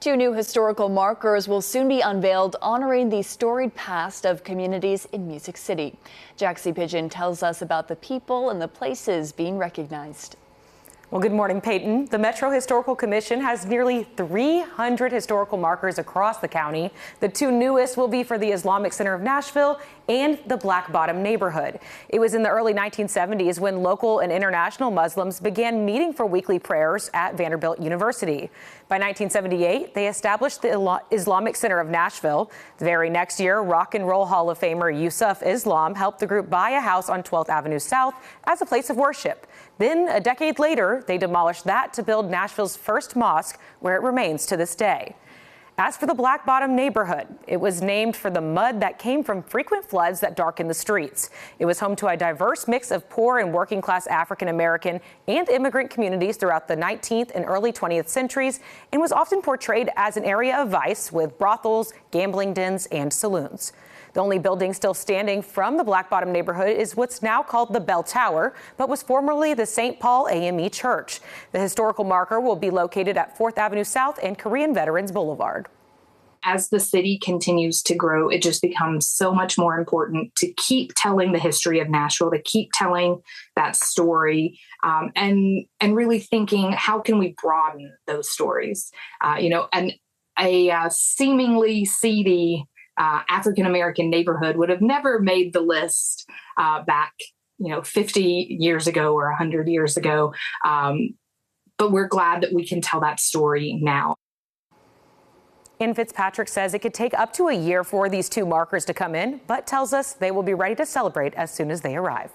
Two new historical markers will soon be unveiled honoring the storied past of communities in Music City. Jaxie Pigeon tells us about the people and the places being recognized. Well, good morning, Peyton. The Metro Historical Commission has nearly 300 historical markers across the county. The two newest will be for the Islamic Center of Nashville and the Black Bottom neighborhood. It was in the early 1970s when local and international Muslims began meeting for weekly prayers at Vanderbilt University. By 1978, they established the Islamic Center of Nashville. The very next year, Rock and Roll Hall of Famer Yusuf Islam helped the group buy a house on 12th Avenue South as a place of worship. Then, a decade later, they demolished that to build Nashville's first mosque, where it remains to this day. As for the Black Bottom neighborhood, it was named for the mud that came from frequent floods that darkened the streets. It was home to a diverse mix of poor and working class African American and immigrant communities throughout the 19th and early 20th centuries, and was often portrayed as an area of vice with brothels, gambling dens, and saloons. The only building still standing from the Black Bottom neighborhood is what's now called the Bell Tower, but was formerly the St. Paul AME Church. The historical marker will be located at 4th Avenue South and Korean Veterans Boulevard. As the city continues to grow, it just becomes so much more important to keep telling the history of Nashville, to keep telling that story, and really thinking, how can we broaden those stories? And a seemingly seedy African-American neighborhood would have never made the list back, 50 years ago or 100 years ago. But we're glad that we can tell that story now. And Fitzpatrick says it could take up to a year for these two markers to come in, but tells us they will be ready to celebrate as soon as they arrive.